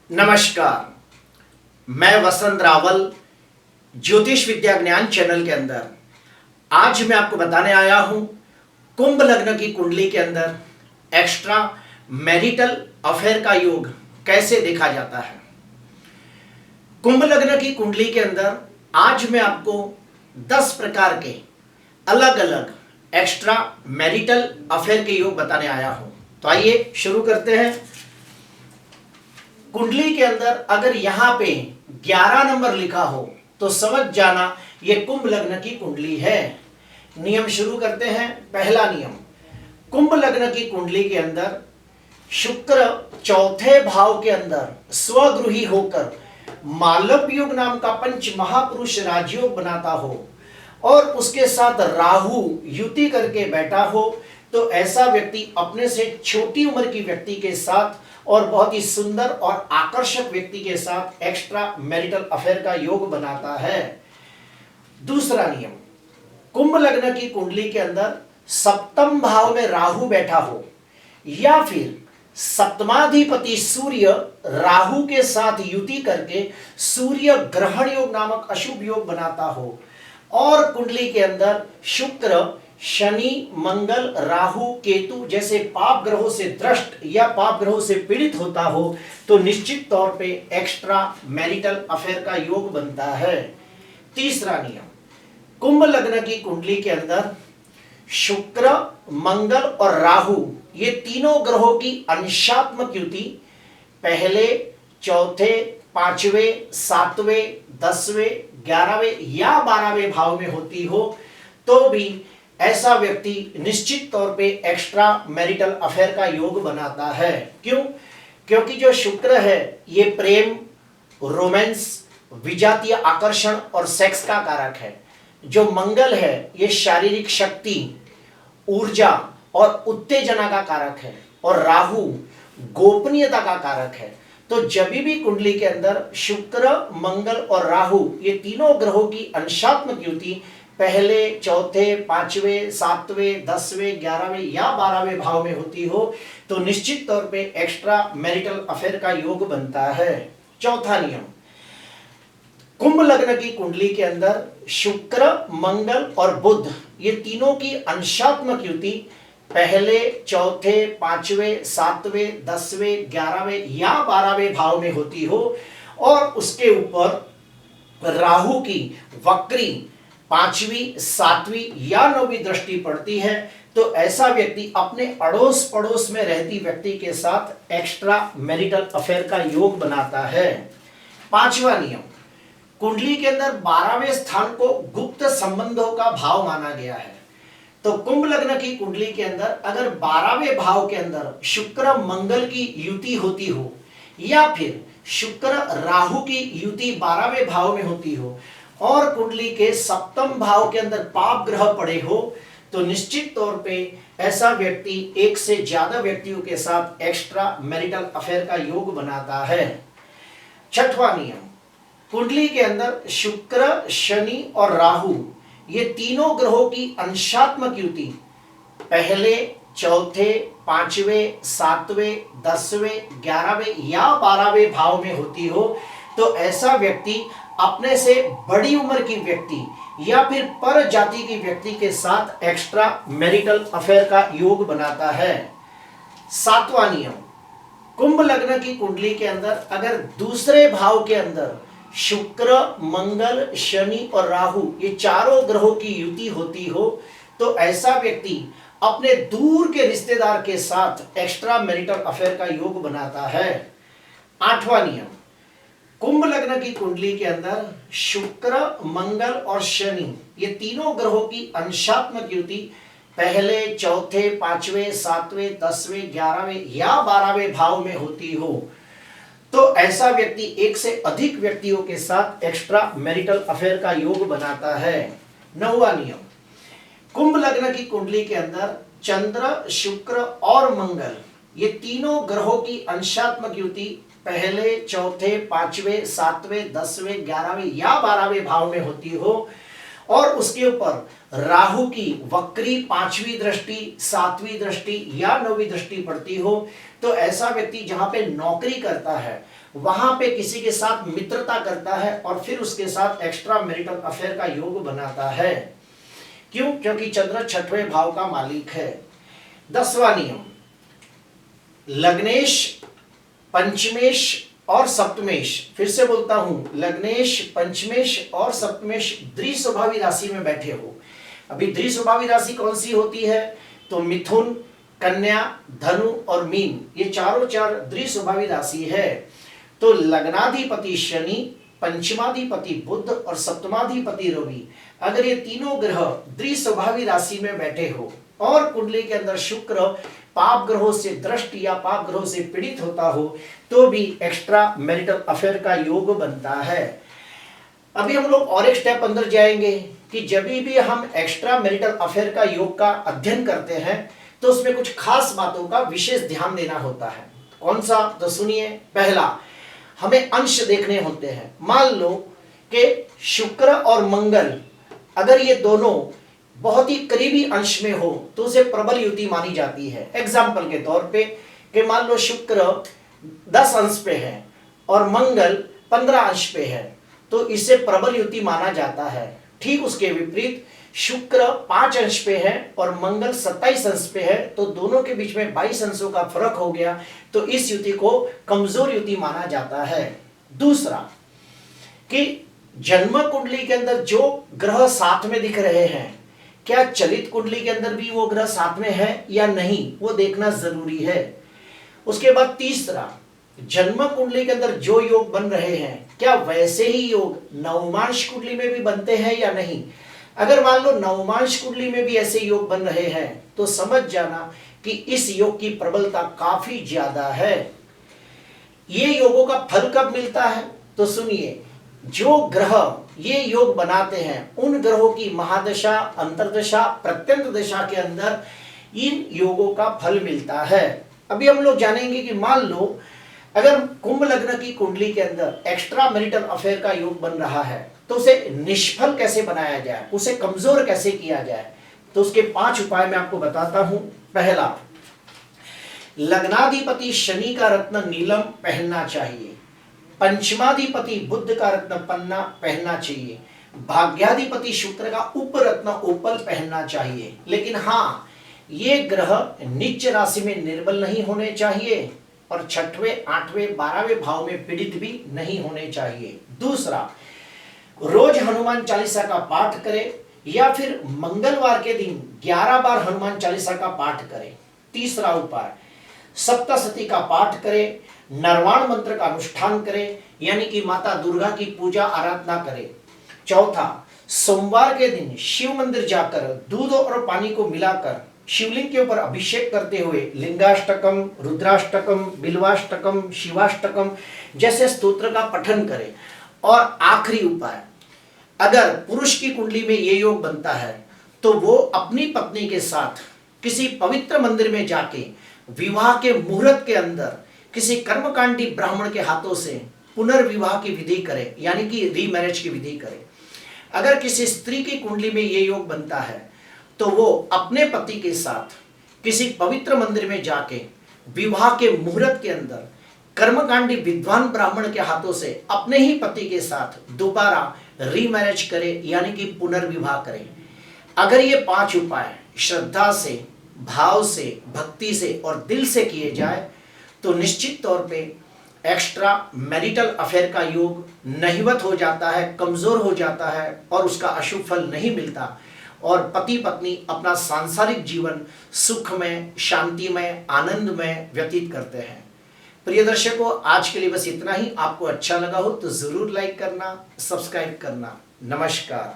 नमस्कार, मैं वसंत रावल ज्योतिष विद्या ज्ञान चैनल के अंदर आज मैं आपको बताने आया हूं कुंभ लग्न की कुंडली के अंदर एक्स्ट्रा मैरिटल अफेयर का योग कैसे देखा जाता है। कुंभ लग्न की कुंडली के अंदर आज मैं आपको 10 प्रकार के अलग अलग एक्स्ट्रा मैरिटल अफेयर के योग बताने आया हूं। तो आइए शुरू करते हैं। कुंडली के अंदर अगर यहां पे 11 नंबर लिखा हो तो समझ जाना ये कुंभ लग्न की कुंडली है। नियम शुरू करते हैं। पहला नियम, कुंभ लग्न की कुंडली के अंदर शुक्र चौथे भाव के अंदर स्वगृही होकर मालव योग नाम का पंच महापुरुष राजयोग बनाता हो और उसके साथ राहु युति करके बैठा हो तो ऐसा व्यक्ति अपने से छोटी उम्र की व्यक्ति के साथ और बहुत ही सुंदर और आकर्षक व्यक्ति के साथ एक्स्ट्रा मैरिटल अफेयर का योग बनाता है। दूसरा नियम, कुंभ लग्न की कुंडली के अंदर सप्तम भाव में राहु बैठा हो या फिर सप्तमाधिपति सूर्य राहु के साथ युति करके सूर्य ग्रहण योग नामक अशुभ योग बनाता हो और कुंडली के अंदर शुक्र शनि मंगल राहु केतु जैसे पाप ग्रहों से द्रष्ट या पाप ग्रहों से पीड़ित होता हो तो निश्चित तौर पे एक्स्ट्रा मैरिटल अफेयर का योग बनता है। तीसरा नियम, कुंभ लग्न की कुंडली के अंदर शुक्र मंगल और राहु ये तीनों ग्रहों की अंशात्मक युति पहले चौथे पांचवें सातवें 10वें 11वें या 12वें भाव में होती हो तो भी ऐसा व्यक्ति निश्चित तौर पे एक्स्ट्रा मैरिटल अफेयर का योग बनाता है। क्यों? क्योंकि जो शुक्र है ये प्रेम, रोमांस, विजातीय आकर्षण और सेक्स का कारक है। जो मंगल है ये शारीरिक शक्ति, ऊर्जा और उत्तेजना का कारक है और राहु गोपनीयता का कारक है। तो जब भी कुंडली के अंदर शुक्र मंगल और राहु ये तीनों ग्रहों की अंशात्मक युति पहले चौथे पांचवें सातवें 10वें 11वें या 12वें भाव में होती हो तो निश्चित तौर पे एक्स्ट्रा मैरिटल अफेयर का योग बनता है। चौथा नियम, कुंभ लग्न की कुंडली के अंदर शुक्र मंगल और बुध ये तीनों की अंशात्मक युति पहले चौथे पांचवें सातवें 10वें 11वें या 12वें भाव में होती हो और उसके ऊपर राहु की वक्री 5वीं 7वीं या 9वीं दृष्टि पड़ती है तो ऐसा व्यक्ति अपने अड़ोस पड़ोस में रहती व्यक्ति के साथ एक्स्ट्रा मैरिटल अफेयर का योग बनाता है। पांचवा नियम, कुंडली के अंदर 12वें स्थान को गुप्त संबंधों का भाव माना गया है। तो कुंभ लग्न की कुंडली के अंदर अगर 12वें भाव के अंदर शुक्र मंगल की युति होती हो या फिर शुक्र राहु की युति 12वें भाव में होती हो और कुंडली के सप्तम भाव के अंदर पाप ग्रह पड़े हो तो निश्चित तौर पे ऐसा व्यक्ति एक से ज्यादा व्यक्तियों के साथ एक्स्ट्रा मैरिटल अफेयर का योग बनाता है। छठवां नियम, कुंडली के अंदर शुक्र शनि और राहु ये तीनों ग्रहों की अंशात्मक युति पहले चौथे पांचवें सातवें 10वें 11वें या 12वें भाव में होती हो तो ऐसा व्यक्ति अपने से बड़ी उम्र की व्यक्ति या फिर पर जाति की व्यक्ति के साथ एक्स्ट्रा मैरिटल अफेयर का योग बनाता है। सातवां नियम, कुंभ लग्न की कुंडली के अंदर अगर दूसरे भाव के अंदर शुक्र मंगल शनि और राहु ये चारों ग्रहों की युति होती हो तो ऐसा व्यक्ति अपने दूर के रिश्तेदार के साथ एक्स्ट्रा मैरिटल अफेयर का योग बनाता है। आठवां नियम, कुंभ लग्न की कुंडली के अंदर शुक्र मंगल और शनि ये तीनों ग्रहों की अंशात्मक युति पहले चौथे पांचवें सातवें 10वें 11वें या 12वें भाव में होती हो तो ऐसा व्यक्ति एक से अधिक व्यक्तियों के साथ एक्स्ट्रा मैरिटल अफेयर का योग बनाता है। नौवां नियम, कुंभ लग्न की कुंडली के अंदर चंद्र शुक्र और मंगल ये तीनों ग्रहों की अंशात्मक युति पहले चौथे पांचवें सातवें 10वें 11वें या 12वें भाव में होती हो और उसके ऊपर राहु की वक्री 5वीं दृष्टि, 7वीं दृष्टि या 9वीं दृष्टि पड़ती हो, तो ऐसा व्यक्ति जहां पे नौकरी करता है वहां पे किसी के साथ मित्रता करता है और फिर उसके साथ एक्स्ट्रा मैरिटल अफेयर का योग बनाता है। क्यों? क्योंकि चंद्र 6वें भाव का मालिक है। 10वां नियम, लग्नेश, पंचमेश और सप्तमेश, फिर से बोलता हूं, लग्नेश, पंचमेश और सप्तमेश द्विस्वभावी राशि में बैठे हो। अभी द्विस्वभावी राशि कौन सी होती है? तो मिथुन, कन्या, धनु और मीन, ये चारों चार द्विस्वभावी राशि है। तो लग्नाधिपति शनि, पंचमाधिपति बुध और सप्तमाधिपति रवि, अगर ये तीनों ग्रह द्विस्वभावी राशि में बैठे हो और कुंडली के अंदर शुक्र पाप ग्रहों से दृष्ट या पाप ग्रहों से पीड़ित होता हो तो भी एक्स्ट्रा मैरिटल अफेयर का योग बनता है। अभी हम लोग और एक स्टेप अंदर जाएंगे कि जब भी हम एक्स्ट्रा मैरिटल अफेयर का योग का अध्ययन करते हैं तो उसमें कुछ खास बातों का विशेष ध्यान देना होता है। कौन सा? तो सुनिए। पहला, हमें अंश देखने होते हैं। मान लो कि शुक्र और मंगल अगर ये दोनों बहुत ही करीबी अंश में हो तो उसे प्रबल युति मानी जाती है। एग्जाम्पल के तौर पे कि मान लो शुक्र 10 अंश पे है और मंगल 15 अंश पे है तो इसे प्रबल युति माना जाता है। ठीक उसके विपरीत शुक्र 5 अंश पे है और मंगल 27 अंश पे है तो दोनों के बीच में 22 अंशों का फर्क हो गया तो इस युति को कमजोर युति माना जाता है। दूसरा कि जन्म कुंडली के अंदर जो ग्रह साथ में दिख रहे हैं, क्या चलित कुंडली के अंदर भी वो ग्रह साथ में है या नहीं, वो देखना जरूरी है। उसके बाद तीसरा, जन्म कुंडली के अंदर जो योग बन रहे हैं क्या वैसे ही योग नवमांश कुंडली में भी बनते हैं या नहीं। अगर मान लो नवमांश कुंडली में भी ऐसे योग बन रहे हैं तो समझ जाना कि इस योग की प्रबलता काफी ज्यादा है। ये योगों का फल कब मिलता है? तो सुनिए, जो ग्रह ये योग बनाते हैं उन ग्रहों की महादशा, अंतर्दशा, प्रत्यंत दशा के अंदर इन योगों का फल मिलता है। अभी हम लोग जानेंगे कि मान लो अगर कुंभ लग्न की कुंडली के अंदर एक्स्ट्रा मैरिटल अफेयर का योग बन रहा है तो उसे निष्फल कैसे बनाया जाए, उसे कमजोर कैसे किया जाए। तो उसके 5 उपाय मैं आपको बताता हूं। पहला, लग्नाधिपति शनि का रत्न नीलम पहनना चाहिए। पंचमाधिपति बुध का रत्न पन्ना पहनना चाहिए। भाग्याधिपति शुक्र का उप रत्न ओपल पहनना चाहिए। लेकिन हाँ, ये ग्रह नीच राशि में निर्बल नहीं होने चाहिए और 6वें, 8वें, 12वें भाव में पीड़ित भी नहीं होने चाहिए। दूसरा, रोज हनुमान चालीसा का पाठ करें या फिर मंगलवार के दिन 11 बार हनुमान चालीसा का पाठ करें। तीसरा उपाय, सप्तशती का पाठ करें, नरवाण मंत्र का अनुष्ठान करें यानी कि माता दुर्गा की पूजा आराधना करें। चौथा, सोमवार के दिन शिव मंदिर जाकर दूध और पानी को मिलाकर शिवलिंग के ऊपर अभिषेक करते हुए लिंगाष्टकम, रुद्राष्टकम, बिल्वाष्टकम, शिवाष्टकम जैसे स्तोत्र का पठन करें। और आखिरी उपाय, अगर पुरुष की कुंडली में ये योग बनता है तो वो अपनी पत्नी के साथ किसी पवित्र मंदिर में जाके विवाह के मुहूर्त के अंदर किसी कर्मकांडी ब्राह्मण के हाथों से पुनर्विवाह की विधि करे यानी कि रीमैरिज की विधि करे। अगर किसी स्त्री की कुंडली में ये योग बनता है तो वो अपने पति के साथ किसी पवित्र मंदिर में जाके विवाह के मुहूर्त के अंदर कर्मकांडी विद्वान ब्राह्मण के हाथों से अपने ही पति के साथ दोबारा रीमैरिज करे यानी कि पुनर्विवाह करे। अगर ये 5 उपाय श्रद्धा से, भाव से, भक्ति से और दिल से किए जाए तो निश्चित तौर पे एक्स्ट्रा मैरिटल अफेयर का योग नहिवत हो जाता है, कमजोर हो जाता है और उसका अशुभ फल नहीं मिलता और पति पत्नी अपना सांसारिक जीवन सुख में, शांति में, आनंद में व्यतीत करते हैं। प्रिय दर्शकों, आज के लिए बस इतना ही। आपको अच्छा लगा हो तो जरूर लाइक करना, सब्सक्राइब करना। नमस्कार।